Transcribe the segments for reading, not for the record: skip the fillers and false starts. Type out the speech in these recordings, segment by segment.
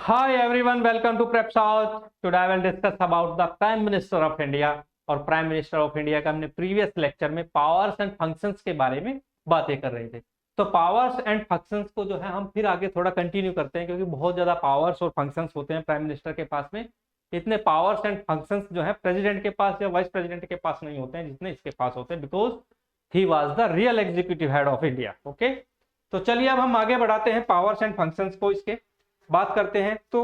Hi everyone, welcome to Prep South. Today I will discuss about the Prime Minister of India. और prime minister of India का हमने previous lecture में powers and functions के बारे में बातें कर रहे थे। तो पावर्स एंड फंक्शंस को जो है हम फिर आगे थोड़ा कंटिन्यू करते हैं, क्योंकि बहुत ज्यादा पावर्स और फंक्शंस होते हैं प्राइम मिनिस्टर के पास में। इतने पावर्स एंड फंक्शंस जो है प्रेसिडेंट के पास या वाइस प्रेसिडेंट के पास नहीं होते हैं जितने इसके पास होते हैं, because he was the real executive head of India. Okay, तो चलिए अब हम आगे बढ़ाते हैं पावर्स एंड फंक्शंस को, इसके बात करते हैं। तो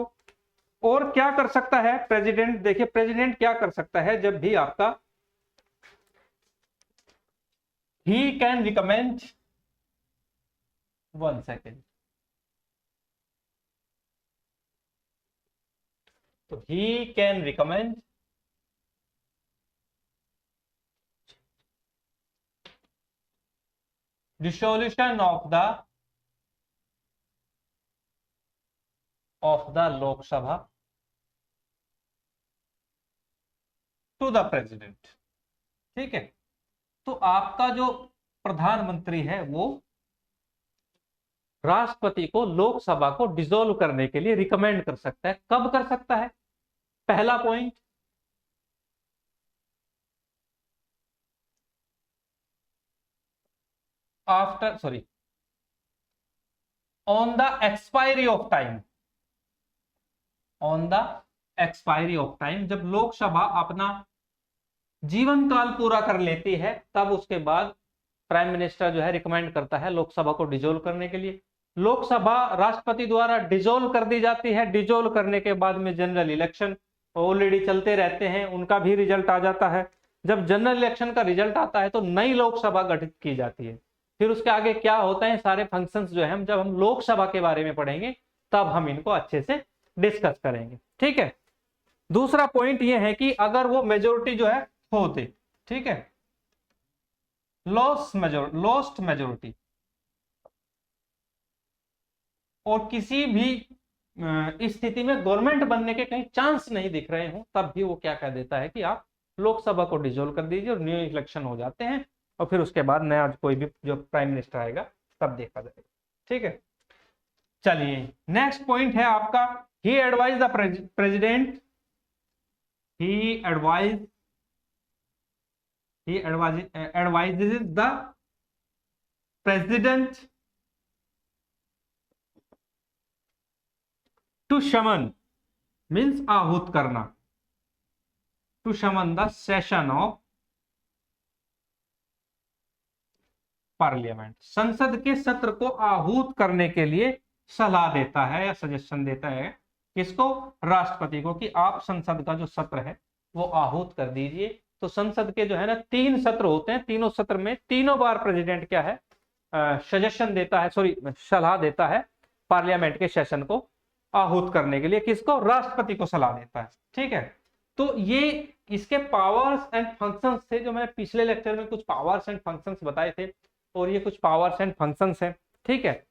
और क्या कर सकता है प्रेसिडेंट? देखिए, प्रेसिडेंट क्या कर सकता है जब भी आपका ही कैन रिकमेंड, 1 सेकेंड, तो he can recommend dissolution of the Lok Sabha to the president. ठीक है, तो आपका जो प्रधानमंत्री है वो राष्ट्रपति को लोकसभा को डिसोल्व करने के लिए रिकमेंड कर सकता है। कब कर सकता है? पहला point, after sorry on the expiry of time, on the expiry of time, जब लोकसभा अपना जीवन काल पूरा कर लेती है तब उसके बाद प्राइम मिनिस्टर जो है रिकमेंड करता है लोकसभा को डिसोल्व करने के लिए। लोकसभा राष्ट्रपति द्वारा डिसोल्व कर दी जाती है। डिसोल्व करने के बाद में जनरल इलेक्शन ऑलरेडी चलते रहते हैं, उनका भी रिजल्ट आ जाता है। जब जनरल इलेक्शन का रिजल्ट आता है तो नई लोकसभा गठित की जाती है। फिर उसके आगे क्या होता है, सारे फंक्शंस जो है जब हम लोकसभा के बारे में पढ़ेंगे तब हम इनको अच्छे से डिस्कस करेंगे। ठीक है, दूसरा पॉइंट ये है कि अगर वो मेजोरिटी जो है होते, ठीक है, लॉस्ट मेजोरिटी, और किसी भी स्थिति में गवर्नमेंट बनने के कहीं चांस नहीं दिख रहे हो, तब भी वो क्या कह देता है कि आप लोकसभा को डिसोल्व कर दीजिए और न्यू इलेक्शन हो जाते हैं, और फिर उसके बाद नया कोई भी जो प्राइम मिनिस्टर आएगा तब देखा जाएगा। ठीक है, चलिए नेक्स्ट पॉइंट है आपका, he advise the president, he advise advises the president to summon, means आहूत करना, to summon the session of parliament, संसद के सत्र को आहूत करने के लिए सलाह देता है या सजेशन देता है किसको? राष्ट्रपति को, कि आप संसद का जो सत्र है वो आहूत कर दीजिए। तो संसद के जो है ना 3 सत्र होते हैं, तीनों सत्र में तीनों बार प्रेसिडेंट क्या है, सजेशन देता है, सॉरी सलाह देता है पार्लियामेंट के सेशन को आहूत करने के लिए। किसको? राष्ट्रपति को सलाह देता है। ठीक है, तो ये इसके पावर्स एंड फंक्शंस थे, जो मैंने पिछले लेक्चर में कुछ पावर्स एंड फंक्शंस बताए थे, और ये कुछ पावर्स एंड फंक्शंस हैं। ठीक है,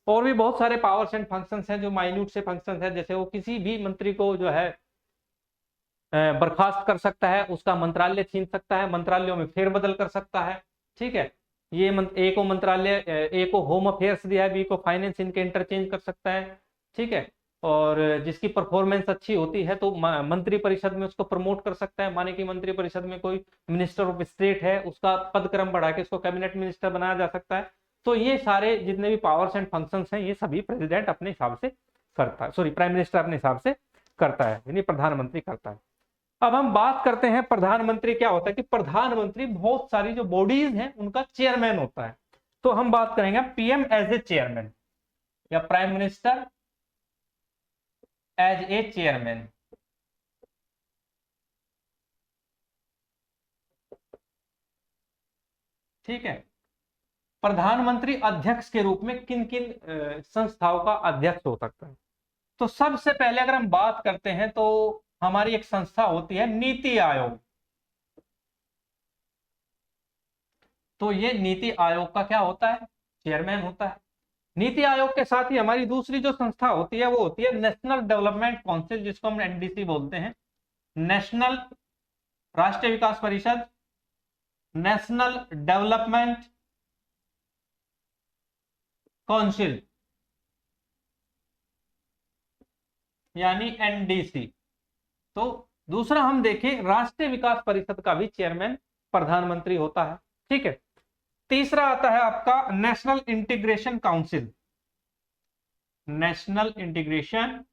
और भी बहुत सारे पावर्स एंड फंक्शंस हैं जो माइन्यूट से फंक्शंस हैं, जैसे वो किसी भी मंत्री को जो है बर्खास्त कर सकता है, उसका मंत्रालय छीन सकता है, मंत्रालयों में फेरबदल कर सकता है। ठीक है, ये ए को मंत्रालय, ए को होम अफेयर्स दिया है, बी को फाइनेंस, इनके इंटरचेंज कर सकता है। ठीक है, और जिसकी परफॉर्मेंस अच्छी होती है तो मंत्री परिषद में उसको प्रमोट कर सकता है। माने कि मंत्री परिषद में कोई मिनिस्टर ऑफ स्टेट है, उसका पद क्रम बढ़ा के उसको कैबिनेट मिनिस्टर बनाया जा सकता है। तो ये सारे जितने भी पावर्स एंड फंक्शंस हैं ये सभी प्रेसिडेंट अपने हिसाब से करता है, सॉरी प्राइम मिनिस्टर अपने हिसाब से करता है, यानी प्रधानमंत्री करता है। अब हम बात करते हैं प्रधानमंत्री क्या होता है, कि प्रधानमंत्री बहुत सारी जो बॉडीज हैं उनका चेयरमैन होता है। तो हम बात करेंगे पीएम एज ए चेयरमैन या prime minister as a chairman. ठीक है, प्रधानमंत्री अध्यक्ष के रूप में किन किन संस्थाओं का अध्यक्ष हो सकता है? तो सबसे पहले अगर हम बात करते हैं तो हमारी एक संस्था होती है नीति आयोग। तो ये नीति आयोग का क्या होता है? चेयरमैन होता है। नीति आयोग के साथ ही हमारी दूसरी जो संस्था होती है वो होती है नेशनल डेवलपमेंट काउंसिल, जिसको हम एनडीसी बोलते हैं, नेशनल राष्ट्रीय विकास परिषद, नेशनल डेवलपमेंट काउंसिल। यानी एनडीसी। तो दूसरा हम देखें, राष्ट्रीय विकास परिषद का भी चेयरमैन प्रधानमंत्री होता है। ठीक है। तीसरा आता है आपका national integration council. National integration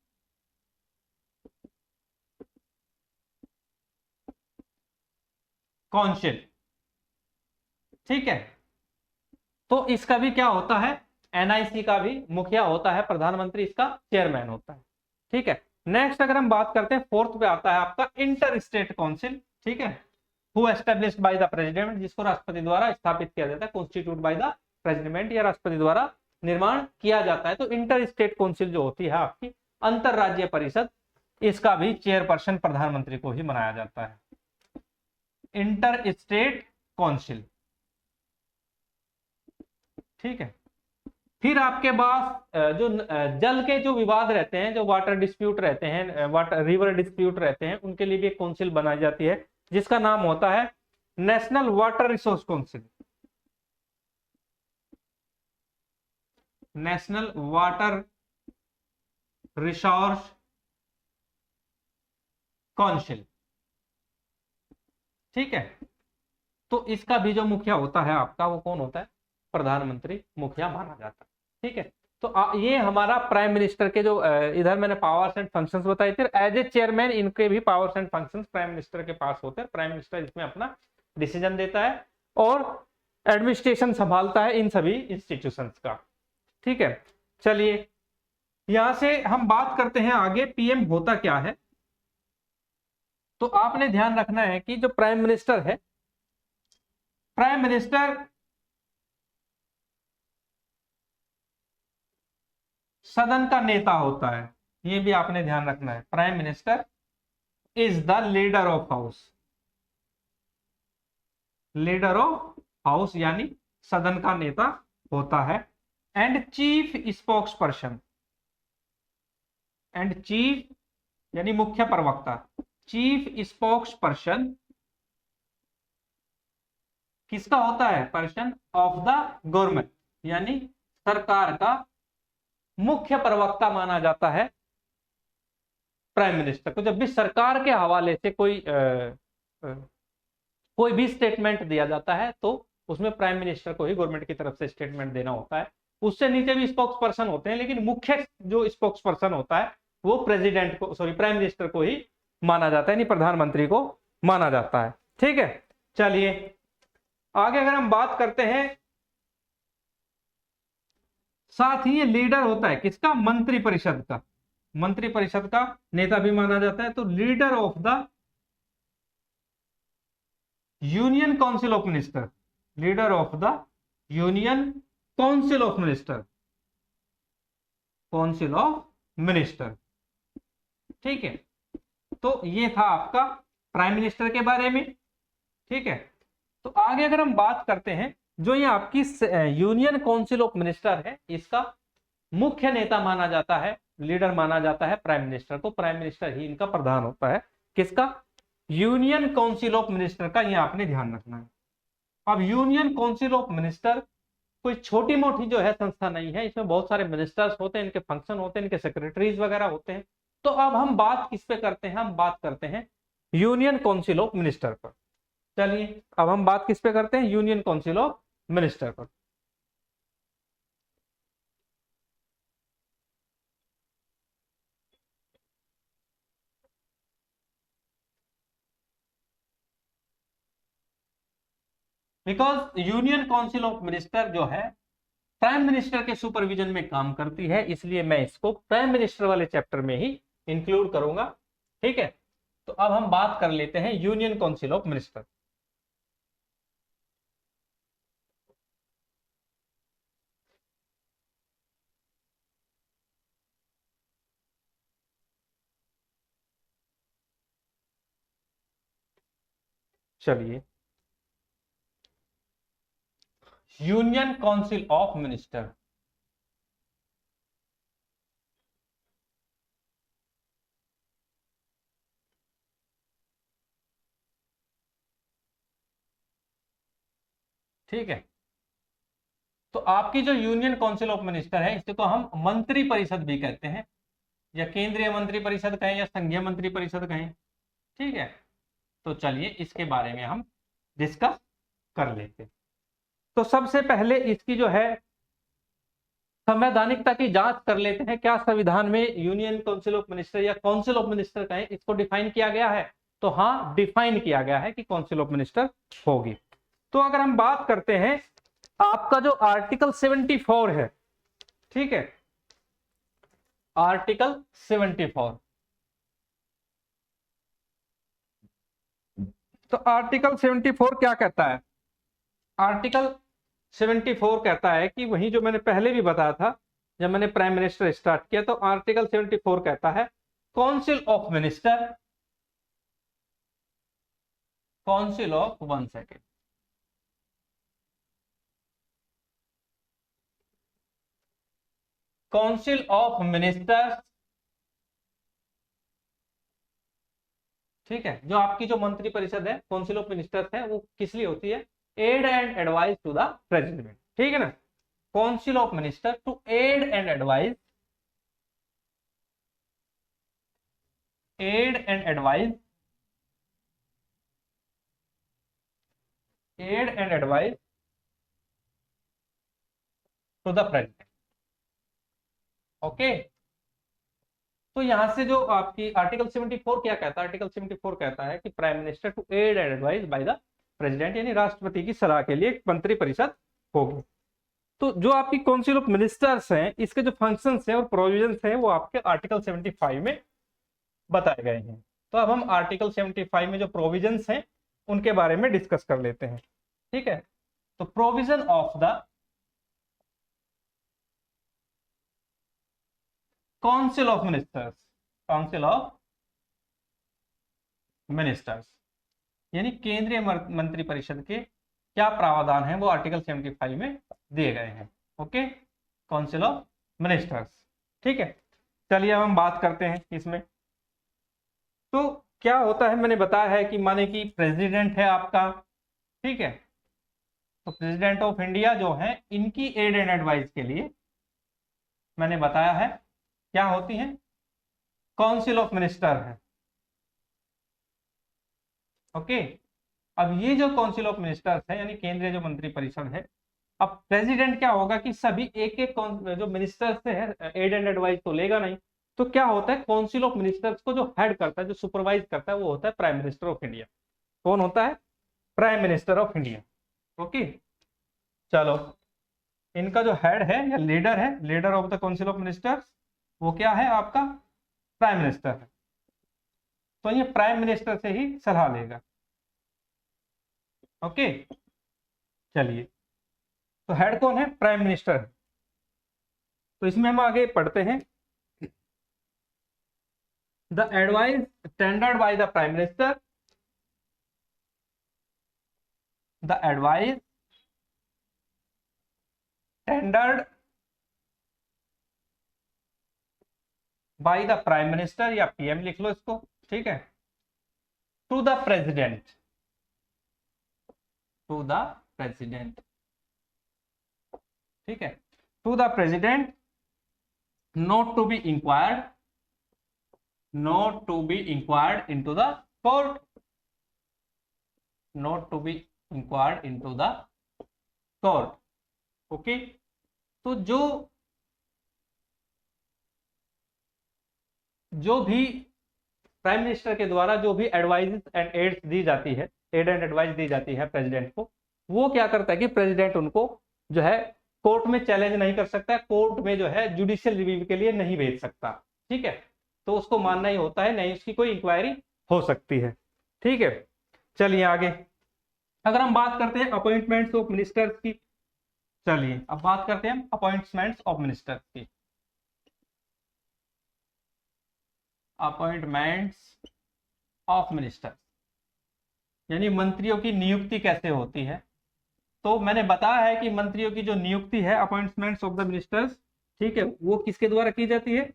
council. ठीक है। तो इसका भी क्या होता है, एनआईसी का भी मुखिया होता है प्रधानमंत्री, इसका चेयरमैन होता है। ठीक है। नेक्स्ट अगर हम बात करते हैं, फोर्थ पे आता है आपका इंटर स्टेट काउंसिल। ठीक है। Who established by the president, जिसको राष्ट्रपति द्वारा स्थापित किया जाता है, कॉन्स्टिट्यूट बाय द प्रेसिडेंट, या राष्ट्रपति द्वारा निर्माण किया जाता है। तो इंटर स्टेट काउंसिल जो होती है आपकी अंतरराज्यीय परिषद, इसका भी चेयरपर्सन प्रधानमंत्री को ही बनाया जाता है। Inter state council. ठीक है। फिर आपके पास जो जल के जो विवाद रहते हैं, जो वाटर डिस्प्यूट रहते हैं, वाटर रिवर डिस्प्यूट रहते हैं, उनके लिए भी एक काउंसिल बनाई जाती है, जिसका नाम होता है national water resource council. National water resource council. ठीक है। तो इसका भी जो मुखिया होता है आपका, वो कौन होता है, प्रधानमंत्री मुखिया माना जाता है। ठीक है। तो ये हमारा प्राइम मिनिस्टर के जो इधर मैंने पावर्स एंड फंक्शंस बताए थे, एज ए चेयरमैन इनके भी powers and functions prime minister के पास होते हैं। प्राइम मिनिस्टर इसमें अपना डिसीजन देता है और एडमिनिस्ट्रेशन संभालता है इन सभी इंस्टीट्यूशंस का। ठीक है। चलिए यहां से हम बात करते हैं आगे, पीएम होता क्या है। तो आपने ध्यान रखना है कि जो प्राइम मिनिस्टर है, प्राइम मिनिस्टर सदन का नेता होता है, ये भी आपने ध्यान रखना है। Prime minister is the leader of house. Leader of house यानी सदन का नेता होता है। And chief spokes person, and chief यानी मुख्य प्रवक्ता, चीफ स्पोक्स पर्सन किसका होता है, पर्सन ऑफ द गवर्नमेंट, यानी सरकार का मुख्य प्रवक्ता माना जाता है प्राइम मिनिस्टर को। जब भी सरकार के हवाले से कोई भी स्टेटमेंट दिया जाता है, तो उसमें प्राइम मिनिस्टर को ही गवर्नमेंट की तरफ से स्टेटमेंट देना होता है। उससे नीचे भी स्पोक्स पर्सन होते हैं, लेकिन मुख्य जो स्पोक्स पर्सन होता है वो प्रेसिडेंट को, सॉरी प्राइम मिनिस्टर को ही माना जाता है, यानी प्रधानमंत्री को माना जाता है। ठीक है। चलिए आगे अगर हम बात करते हैं, साथ ही ये लीडर होता है किसका, मंत्री परिषद का। मंत्री परिषद का नेता भी माना जाता है। तो leader of the union council of minister, leader of the union council of minister, council of minister. ठीक है। तो ये था आपका प्राइम मिनिस्टर के बारे में। ठीक है। तो आगे अगर हम बात करते हैं, जो ये आपकी यूनियन काउंसिल ऑफ मिनिस्टर है, इसका मुख्य नेता माना जाता है, लीडर माना जाता है प्राइम मिनिस्टर को। प्राइम मिनिस्टर ही इनका प्रधान होता है। किसका, यूनियन काउंसिल ऑफ मिनिस्टर का, ये आपने ध्यान रखना है। अब यूनियन काउंसिल ऑफ मिनिस्टर कोई छोटी मोटी जो है संस्था नहीं है, इसमें बहुत सारे मिनिस्टर्स होते हैं, इनके फंक्शन होते हैं, इनके सेक्रेटरीज वगैरह होते हैं। तो अब हम बात किस पे करते हैं, हम बात करते हैं यूनियन काउंसिल ऑफ मिनिस्टर पर। चलिए अब हम बात किस पे करते हैं, यूनियन काउंसिल ऑफ मिनिस्टर पर। Because union council of minister जो है प्राइम मिनिस्टर के सुपरविजन में काम करती है, इसलिए मैं इसको प्राइम मिनिस्टर वाले चैप्टर में ही इंक्लूड करूंगा। ठीक है। तो अब हम बात कर लेते हैं यूनियन काउंसिल ऑफ मिनिस्टर। चलिए यूनियन काउंसिल ऑफ मिनिस्टर, ठीक है। तो आपकी जो यूनियन काउंसिल ऑफ मिनिस्टर है, इसको हम मंत्री परिषद भी कहते हैं। या केंद्रीय मंत्रिपरिषद कहें या संघीय मंत्रिपरिषद कहें, ठीक है। तो चलिए इसके बारे में हम डिस्कस कर लेते हैं। तो सबसे पहले इसकी जो है संवैधानिकता की जांच कर लेते हैं। क्या संविधान में यूनियन काउंसिल ऑफ मिनिस्टर या काउंसिल ऑफ मिनिस्टर कहें, इसको डिफाइन किया गया है? तो हाँ, डिफाइन किया गया है कि काउंसिल ऑफ मिनिस्टर होगी। तो अगर हम बात करते हैं, आपका जो आर्टिकल 74 है, ठीक है, आर्टिकल 74, तो आर्टिकल 74 क्या कहता है? आर्टिकल 74 कहता है कि वही जो मैंने पहले भी बताया था जब मैंने प्राइम मिनिस्टर स्टार्ट किया, तो आर्टिकल 74 कहता है council of minister, council of, 1 second, council of ministers, ठीक है, जो आपकी जो मंत्री परिषद है, काउंसिल ऑफ मिनिस्टर्स है, वो किस लिए होती है? Aid and advice to the president, ठीक है ना। Council of minister to aid and advice, aid and advice, aid and advice to the president, okay. तो यहां से जो आपकी आर्टिकल 74 क्या कहता है? आर्टिकल 74 कहता है कि prime minister to aid and advice by the president, यानी राष्ट्रपति की सलाह के लिए एक मंत्री परिषद होगी। तो जो आपकी काउंसिल ऑफ मिनिस्टर्स हैं, इसके जो फंक्शंस हैं और प्रोविजंस हैं, वो आपके आर्टिकल 75 में बताए गए हैं। तो अब हम आर्टिकल 75 में जो प्रोविजंस हैं उनके बारे में डिस्कस कर लेते हैं, ठीक है। तो provision of the council of ministers, council of ministers, यानी केंद्रीय मंत्री परिषद के क्या प्रावधान है वो आर्टिकल 75 में दिए गए हैं, ओके। काउंसिल ऑफ मिनिस्टर्स, ठीक है। चलिए अब हम बात करते हैं इसमें। तो क्या होता है, मैंने बताया है कि माने कि प्रेसिडेंट है आपका, ठीक है। तो प्रेसिडेंट ऑफ इंडिया जो है, इनकी एड एंड एडवाइस के लिए मैंने बताया है क्या होती है? काउंसिल ऑफ मिनिस्टर है, ओके। अब ये जो काउंसिल ऑफ मिनिस्टर्स है, यानी केंद्रीय जो मंत्री परिषद है, अब प्रेसिडेंट क्या होगा कि सभी एक एक जो मिनिस्टर्स से है एड एंड एडवाइस तो लेगा नहीं। तो क्या होता है, काउंसिल ऑफ मिनिस्टर्स को जो हेड करता है, जो सुपरवाइज करता है, वो होता है प्राइम मिनिस्टर ऑफ इंडिया। कौन होता है? Prime minister of India, okay. चलो, इनका जो हेड है या लीडर है, leader of the council of ministers, वो क्या है आपका? प्राइम मिनिस्टर है। तो ये प्राइम मिनिस्टर से ही सलाह लेगा, ओके। चलिए, तो हेड कौन है? प्राइम मिनिस्टर है। तो इसमें हम आगे पढ़ते हैं। The advice tendered by the prime minister, the advice tendered by the prime minister, या पीएम लिख लो इसको, ठीक है, to the president, to the president, ठीक है, to the president, not to be inquired, not to be inquired into the court, not to be inquired into the court, okay। तो जो भी प्राइम मिनिस्टर के द्वारा जो भी एडवाइस एंड एड्स दी जाती है, एड एंड एडवाइस दी जाती है प्रेसिडेंट को, वो क्या करता है कि प्रेसिडेंट उनको जो है कोर्ट में चैलेंज नहीं कर सकता, कोर्ट में जो है जुडिशियल रिव्यू के लिए नहीं भेज सकता, ठीक है। तो उसको मानना ही होता है, नहीं उसकी कोई इंक्वायरी हो सकती है, ठीक है। चलिए आगे, अगर हम बात करते हैं अपॉइंटमेंट्स ऑफ मिनिस्टर्स की, चलिए अब बात करते हैं अपॉइंटमेंट्स ऑफ मिनिस्टर्स की। अपॉइंटमेंट्स ऑफ मिनिस्टर्स, यानी मंत्रियों की नियुक्ति कैसे होती है। तो मैंने बताया है कि मंत्रियों की जो नियुक्ति है, अपॉइंटमेंट्स ऑफ द मिनिस्टर्स, ठीक है, वो किसके द्वारा की जाती है?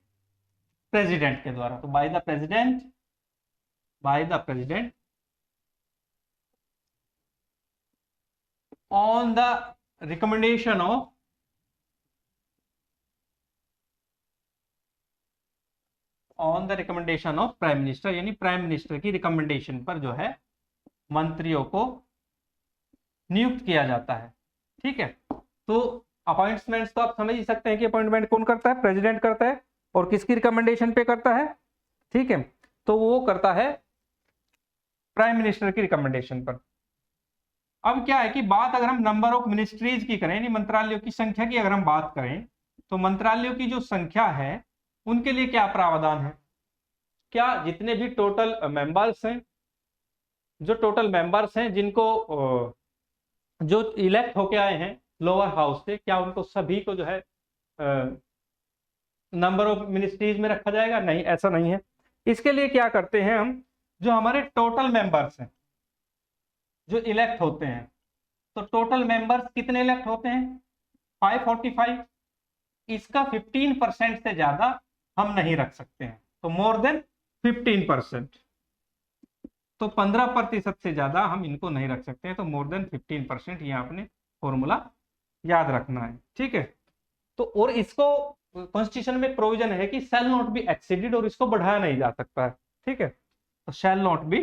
प्रेसिडेंट के द्वारा। तो bye the president, bye the president on the recommendation of on the recommendation of prime minister, यानी प्राइम मिनिस्टर की रिकमेंडेशन पर जो है मंत्रियों को नियुक्त किया जाता है। ठीक है, तो अपॉइंटमेंट्स तो आप समझ ही सकते हैं कि अपॉइंटमेंट कौन करता है, प्रेसिडेंट करता है, और किसकी रिकमेंडेशन पे करता है। ठीक है, तो वो करता है प्राइम मिनिस्टर की रिकमेंडेशन पर। अब क्या है कि बात अगर हम नंबर ऑफ मिनिस्ट्रीज की करें, यानी मंत्रालयों की संख्या की अगर हम बात करें, तो मंत्रालयों की जो संख्या है उनके लिए क्या प्रावधान है। क्या जितने भी टोटल मेंबर्स हैं, जो टोटल मेंबर्स हैं जिनको जो इलेक्ट होके आए हैं लोअर हाउस से, क्या उनको सभी को जो है नंबर ऑफ मिनिस्ट्रीज में रखा जाएगा? नहीं, ऐसा नहीं है। इसके लिए क्या करते हैं हम, जो हमारे टोटल मेंबर्स हैं जो इलेक्ट होते हैं, तो टोटल मेंबर्स कितने इलेक्ट होते हैं? 545। इसका 15% से ज्यादा हम नहीं रख सकते हैं, तो मोर देन 15%, तो 15% से ज्यादा हम इनको नहीं रख सकते हैं, तो मोर देन 15%, ये आपने फॉर्मूला याद रखना है। ठीक है, तो और इसको कॉन्स्टिट्यूशन में प्रोविजन है कि शैल नॉट बी एक्सीडेड, और इसको बढ़ाया नहीं जा सकता है। ठीक है, तो शैल नॉट बी,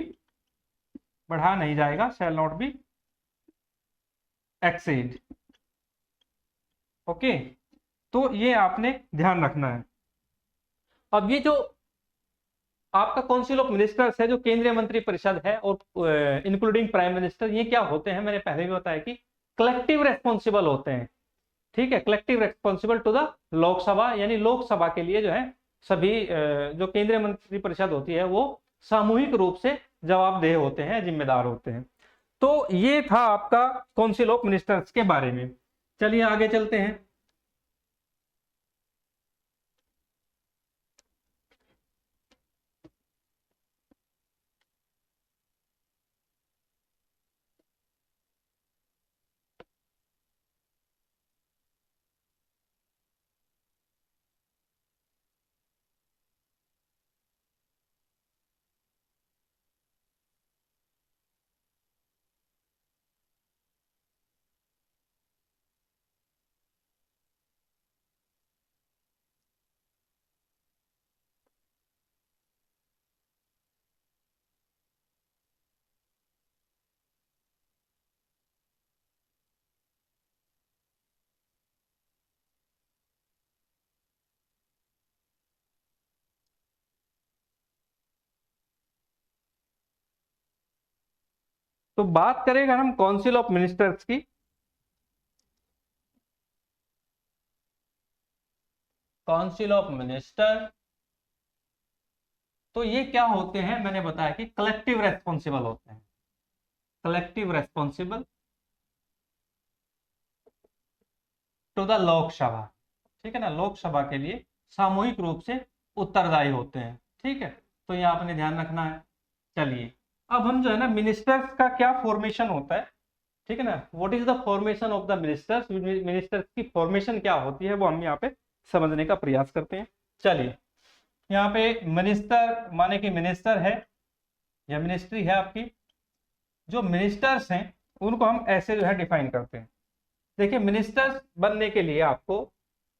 बढ़ाया नहीं जाएगा, shall not be exceed. Okay, तो ये आपने ध्यान रखना है। अब ये जो आपका काउंसिल ऑफ मिनिस्टर्स है, जो केंद्रीय मंत्री परिषद है, और इंक्लूडिंग प्राइम मिनिस्टर, ये क्या होते हैं, मैंने पहले भी बताया कि कलेक्टिव रेस्पॉन्सिबल होते हैं। ठीक है, collective responsible to the Lok Sabha, यानी लोकसभा के लिए जो है सभी जो केंद्रीय मंत्री परिषद होती है वो सामूहिक रूप से जवाबदेह होते हैं, जिम्मेदार होते हैं। तो ये था आपका काउंसिल ऑफ मिनिस्टर्स के बारे में। चलिए आगे चलते हैं। तो बात करेगा हम काउंसिल ऑफ मिनिस्टर्स की। काउंसिल ऑफ मिनिस्टर, तो ये क्या होते हैं, मैंने बताया कि कलेक्टिव रेस्पॉन्सिबल होते हैं, collective responsible to the Lok Sabha. ठीक है ना, लोकसभा के लिए सामूहिक रूप से उत्तरदायी होते हैं। ठीक है, तो ये आपने ध्यान रखना है। चलिए, अब हम जो है ना मिनिस्टर्स का क्या फॉर्मेशन होता है, ठीक है ना, what is the formation of the ministers, ministers की फॉर्मेशन क्या होती है, वो हम यहाँ पे समझने का प्रयास करते हैं। चलिए, यहाँ पे मिनिस्टर माने कि मिनिस्टर है या मिनिस्ट्री है आपकी। जो मिनिस्टर्स हैं उनको हम ऐसे जो है डिफाइन करते हैं। देखिए, मिनिस्टर्स बनने के लिए आपको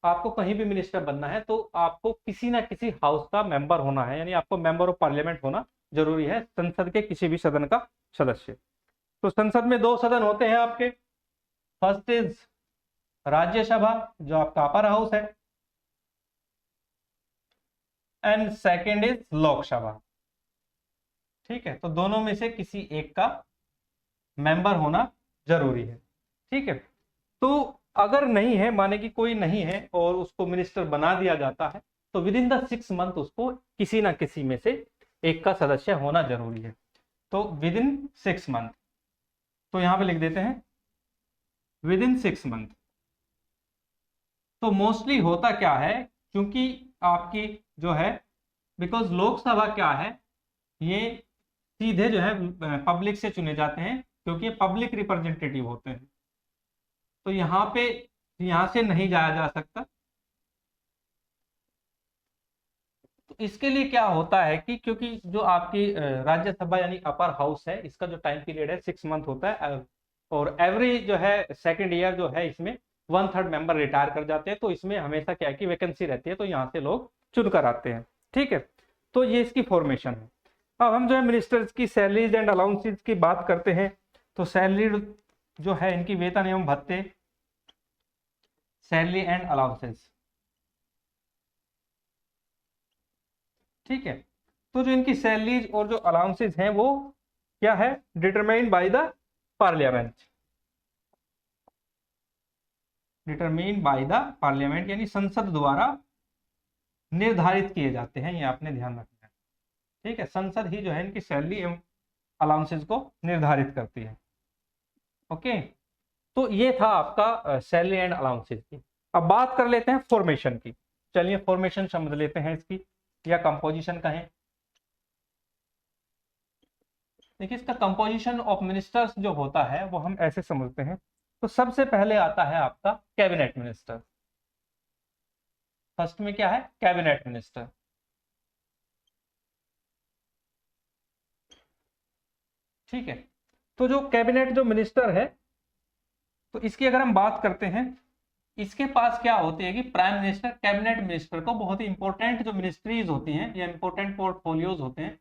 आपको कहीं भी मिनिस्टर बनना है तो आपको किसी ना किसी हाउस का मेंबर होना है, यानी आपको मेंबर ऑफ पार्लियामेंट होना जरूरी है, संसद के किसी भी सदन का सदस्य। तो संसद में दो सदन होते हैं आपके। फर्स्ट इज राज्यसभा, जो आपका अपर हाउस है, एंड सेकेंड इज लोकसभा। ठीक है, तो दोनों में से किसी एक का मेंबर होना जरूरी है। ठीक है, तो अगर नहीं है, माने कि कोई नहीं है और उसको मिनिस्टर बना दिया जाता है, तो विद इन द 6 मंथ उसको किसी ना किसी में से एक का सदस्य होना जरूरी है। तो विद इन 6 मंथ, तो यहां पे लिख देते हैं विद इन 6 मंथ। तो मोस्टली होता क्या है, क्योंकि आपकी जो है, बिकॉज लोकसभा क्या है, ये सीधे जो है पब्लिक से चुने जाते हैं, क्योंकि पब्लिक रिप्रेजेंटेटिव होते हैं। तो यहाँ पे यहां से नहीं जाया जा सकता। तो इसके लिए क्या होता है कि क्योंकि जो आपकी राज्यसभा यानी अपर हाउस है, इसका जो टाइम पीरियड है 6 मंथ होता है, और एवरी जो है सेकेंड ईयर जो है इसमें 1/3 मेंबर रिटायर कर जाते हैं, तो इसमें हमेशा क्या है कि वैकेंसी रहती है, तो यहाँ से लोग चुनकर आते हैं। ठीक है, तो ये इसकी फॉर्मेशन है। अब हम जो है मिनिस्टर्स की सैलरीज एंड अलाउंसेस की बात करते हैं। तो सैलरी जो है इनकी वेतन एवं भत्ते, सैलरी एंड अलाउंसेस, ठीक है। तो जो इनकी सैलरीज और जो अलाउंसेस हैं वो क्या है, determined by the parliament, determined by the parliament यानी संसद द्वारा निर्धारित किए जाते हैं, ये आपने ध्यान रखना है, ठीक है। संसद ही जो है इनकी सैलरी एवं अलाउंसेस को निर्धारित करती है। ओके, तो ये था आपका सैलरी एंड अलाउंसेस की। अब बात कर लेते हैं फॉर्मेशन की। चलिए फॉर्मेशन समझ लेते हैं इसकी, या कंपोजिशन कहें। देखिए इसका कंपोजिशन ऑफ मिनिस्टर्स जो होता है वो हम ऐसे समझते हैं। तो सबसे पहले आता है आपका कैबिनेट मिनिस्टर। फर्स्ट में क्या है, कैबिनेट मिनिस्टर। ठीक है, तो जो कैबिनेट जो मिनिस्टर है, तो इसकी अगर हम बात करते हैं, इसके पास क्या होती है कि प्राइम मिनिस्टर कैबिनेट मिनिस्टर को बहुत ही इंपॉर्टेंट जो मिनिस्ट्रीज होती हैं या इंपॉर्टेंट पोर्टफोलियोज होते हैं,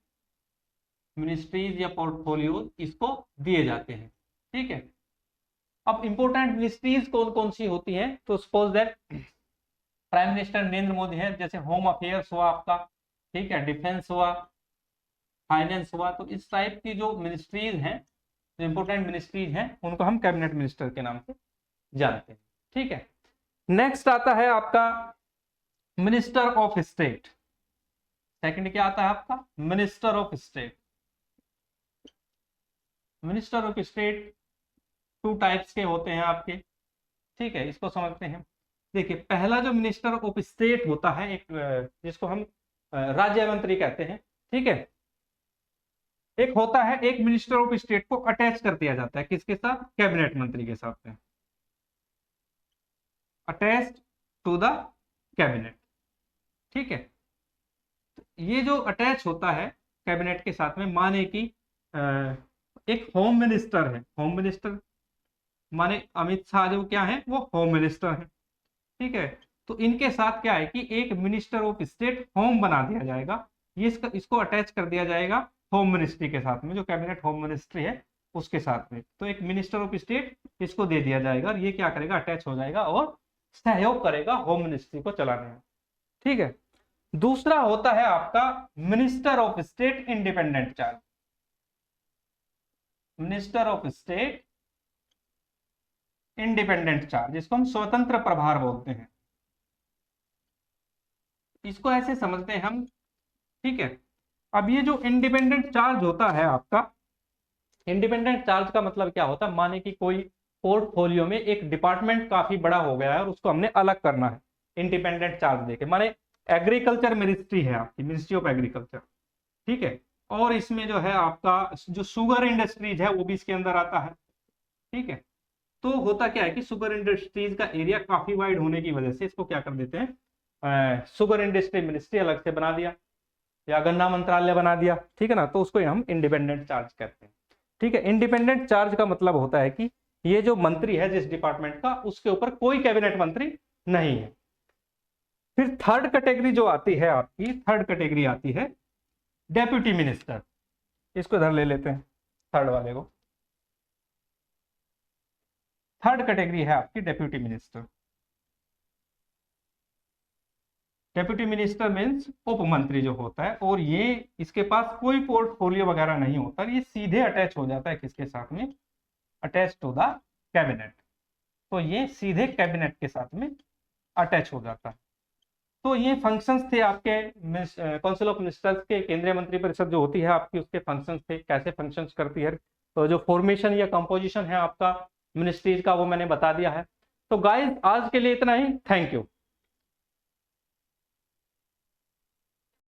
मिनिस्ट्रीज या पोर्टफोलियोज इसको दिए जाते हैं। ठीक है, अब इंपॉर्टेंट मिनिस्ट्रीज कौन कौन सी होती हैं, तो suppose that prime minister Narendra Modi है, जैसे होम अफेयर्स हुआ आपका, ठीक है, डिफेंस हुआ, फाइनेंस हुआ। तो इस टाइप की जो मिनिस्ट्रीज हैं, जो इंपॉर्टेंट मिनिस्ट्रीज हैं, उनको हम कैबिनेट मिनिस्टर के नाम से जानते हैं। ठीक है, नेक्स्ट आता है आपका मिनिस्टर ऑफ स्टेट। सेकंड क्या आता है आपका, minister of state. Minister of state two types के होते हैं आपके, ठीक है, इसको समझते हैं। देखिए पहला जो मिनिस्टर ऑफ स्टेट होता है, एक जिसको हम राज्य मंत्री कहते हैं, ठीक है। एक होता है, एक मिनिस्टर ऑफ स्टेट को अटैच कर दिया जाता है किसके साथ, कैबिनेट मंत्री के साथ में, अटैच्ड टू द कैबिनेट। ठीक है, ये जो अटैच होता है कैबिनेट के साथ में, माने कि एक होम मिनिस्टर है, होम मिनिस्टर माने अमित शाह जो क्या है वो होम मिनिस्टर है। ठीक है, तो इनके साथ क्या है कि एक मिनिस्टर ऑफ स्टेट होम बना दिया जाएगा, ये इसको अटैच कर दिया जाएगा होम मिनिस्ट्री के साथ में, जो कैबिनेट होम मिनिस्ट्री है उसके साथ में। तो एक मिनिस्टर ऑफ स्टेट इसको दे दिया जाएगा और ये क्या करेगा, अटैच हो जाएगा और सहयोग करेगा होम मिनिस्ट्री को चलाने में। ठीक है, दूसरा होता है आपका minister of state independent charge. Minister of state independent charge, जिसको हम स्वतंत्र प्रभार बोलते हैं, इसको ऐसे समझते हैं हम। ठीक है, अब ये जो इंडिपेंडेंट चार्ज होता है आपका, इंडिपेंडेंट चार्ज का मतलब क्या होता है, माने कि कोई पोर्टफोलियो में एक डिपार्टमेंट काफी बड़ा हो गया है और उसको हमने अलग करना है इंडिपेंडेंट चार्ज देके। माने एग्रीकल्चर मिनिस्ट्री है आपकी, मिनिस्ट्री ऑफ एग्रीकल्चर, ठीक है, और इसमें जो है आपका जो शुगर इंडस्ट्रीज है वो भी इसके अंदर आता है। ठीक है, तो होता क्या है कि शुगर इंडस्ट्रीज का एरिया काफी वाइड होने की वजह से इसको क्या कर देते हैं, शुगर इंडस्ट्री मिनिस्ट्री अलग से बना दिया या गन्ना मंत्रालय बना दिया। ठीक है ना, तो उसको हम इंडिपेंडेंट चार्ज कहते हैं। ठीक है, इंडिपेंडेंट चार्ज का मतलब होता है कि ये जो मंत्री है जिस डिपार्टमेंट का, उसके ऊपर कोई कैबिनेट मंत्री नहीं है। फिर थर्ड कैटेगरी जो आती है आपकी, थर्ड कैटेगरी आती है डेप्यूटी मिनिस्टर। इसको इधर ले लेते हैं, थर्ड वाले को। थर्ड कैटेगरी है आपकी deputy minister. Deputy minister means उप मंत्री जो होता है, और ये इसके पास कोई पोर्टफोलियो वगैरह नहीं होता, ये सीधे अटैच हो जाता है किसके साथ में, अटैच टू द कैबिनेट। तो ये सीधे कैबिनेट के साथ में अटैच हो जाता है। तो ये फंक्शंस थे आपके काउंसिल ऑफ मिनिस्टर्स के, केंद्रीय मंत्रिपरिषद जो होती है आपकी, उसके फंक्शंस थे, कैसे फंक्शंस करती है। तो जो फॉर्मेशन या कंपोजिशन है आपका मिनिस्ट्रीज का, वो मैंने बता दिया है। तो गाइस आज के लिए इतना ही, थैंक यू।